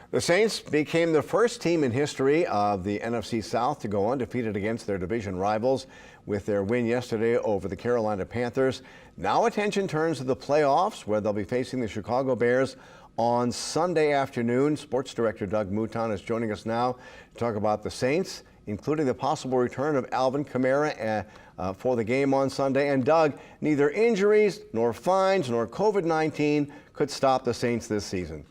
The Saints became the first team in history of the NFC South to go undefeated against their division rivals with their win yesterday over the Carolina Panthers. Now attention turns to the playoffs, where they'll be facing the Chicago Bears on Sunday afternoon. Sports Director Doug Mouton is joining us now to talk about the Saints, including the possible return of Alvin Kamara for the game on Sunday. And Doug, neither injuries nor fines nor COVID-19 could stop the Saints this season.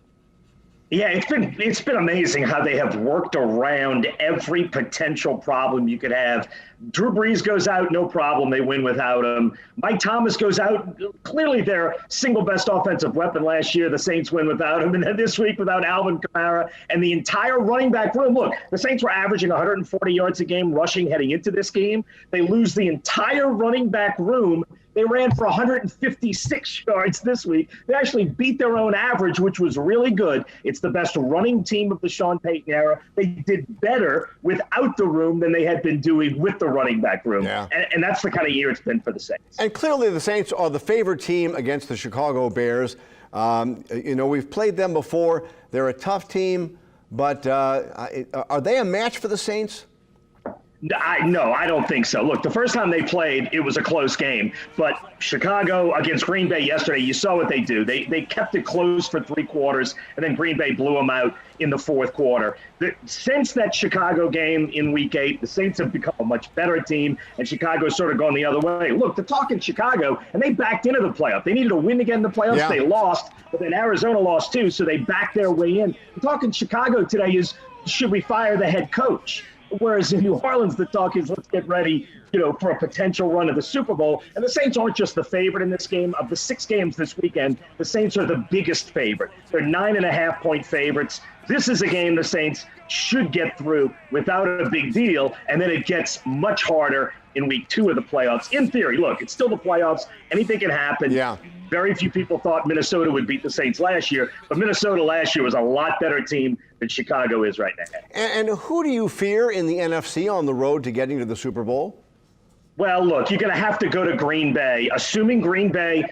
Yeah, it's been amazing how they have worked around every potential problem you could have. Drew Brees goes out, no problem, they win without him. Mike Thomas goes out, clearly their single best offensive weapon last year. The Saints win without him, and then this week without Alvin Kamara and the entire running back room. Look, the Saints were averaging 140 yards a game rushing heading into this game. They lose the entire running back room. They ran for 156 yards this week. They actually beat their own average, which was really good. It's the best running team of the Sean Payton era. They did better without the room than they had been doing with the running back room. Yeah. And that's the kind of year it's been for the Saints. And clearly the Saints are the favored team against the Chicago Bears. We've played them before. They're a tough team, but are they a match for the Saints? No, I don't think so. Look, the first time they played, it was a close game. But Chicago against Green Bay yesterday, you saw what they do. They kept it close for 3 quarters, and then Green Bay blew them out in the 4th quarter. Since that Chicago game in Week 8, the Saints have become a much better team, and Chicago's sort of gone the other way. Look, they're talking Chicago, and they backed into the playoff. They needed a win again in the playoffs. Yeah. They lost, but then Arizona lost too, so they backed their way in. The talk in Chicago today is, should we fire the head coach? Whereas in New Orleans, the talk is, let's get ready, for a potential run of the Super Bowl. And the Saints aren't just the favorite in this game. Of the 6 games this weekend, the Saints are the biggest favorite. They're 9.5-point favorites. This is a game the Saints should get through without a big deal, and then it gets much harder in Week 2 of the playoffs. In theory, look, it's still the playoffs. Anything can happen. Yeah. Very few people thought Minnesota would beat the Saints last year, but Minnesota last year was a lot better team than Chicago is right now. And who do you fear in the NFC on the road to getting to the Super Bowl? Well, look, you're going to have to go to Green Bay. Assuming Green Bay,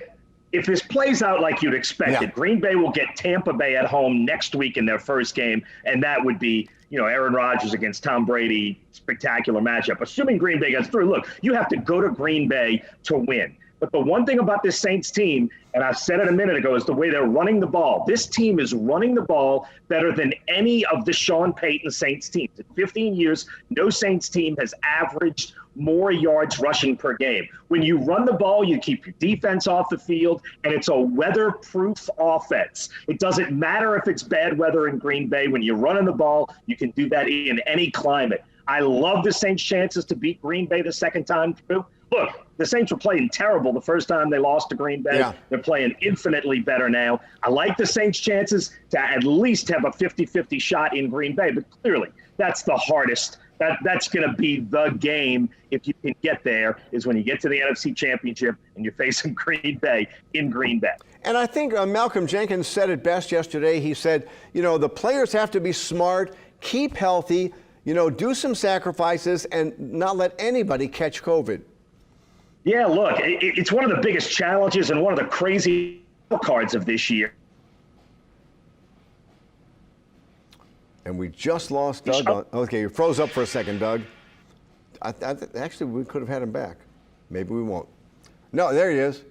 if this plays out like you'd expected, Green Bay will get Tampa Bay at home next week in their first game, and that would be, Aaron Rodgers against Tom Brady, spectacular matchup. Assuming Green Bay gets through, look, you have to go to Green Bay to win. But the one thing about this Saints team, and I said it a minute ago, is the way they're running the ball. This team is running the ball better than any of the Sean Payton Saints teams. In 15 years, no Saints team has averaged more yards rushing per game. When you run the ball, you keep your defense off the field, and it's a weather-proof offense. It doesn't matter if it's bad weather in Green Bay. When you're running the ball, you can do that in any climate. I love the Saints' chances to beat Green Bay the second time through. Look, the Saints were playing terrible the first time they lost to Green Bay. Yeah. They're playing infinitely better now. I like the Saints' chances to at least have a 50-50 shot in Green Bay, but clearly that's the hardest. That's going to be the game, if you can get there, is when you get to the NFC Championship and you're facing Green Bay in Green Bay. And I think Malcolm Jenkins said it best yesterday. He said, the players have to be smart, keep healthy, do some sacrifices, and not let anybody catch COVID. Yeah, look, it's one of the biggest challenges and one of the crazy cards of this year. And we just lost Doug. Okay, you froze up for a second, Doug. Actually, we could have had him back. Maybe we won't. No, there he is.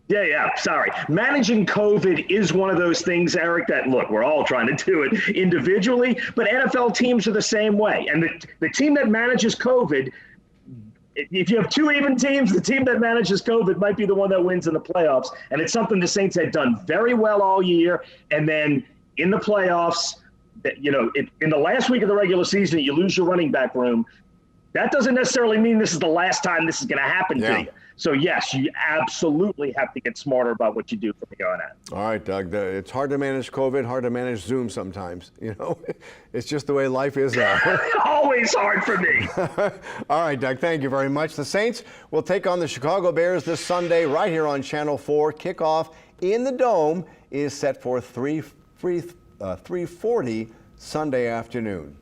Yeah, sorry. Managing COVID is one of those things, Eric, that, look, we're all trying to do it individually, but NFL teams are the same way. And the team that manages COVID, if you have 2 even teams, the team that manages COVID might be the one that wins in the playoffs. And it's something the Saints had done very well all year. And then in the playoffs, in the last week of the regular season, you lose your running back room. That doesn't necessarily mean this is the last time this is going to happen to you. So, yes, you absolutely have to get smarter about what you do from here on out. All right, Doug. It's hard to manage COVID, hard to manage Zoom sometimes. It's just the way life is now. Always hard for me. All right, Doug, thank you very much. The Saints will take on the Chicago Bears this Sunday right here on Channel 4. Kickoff in the Dome is set for 3:40 Sunday afternoon.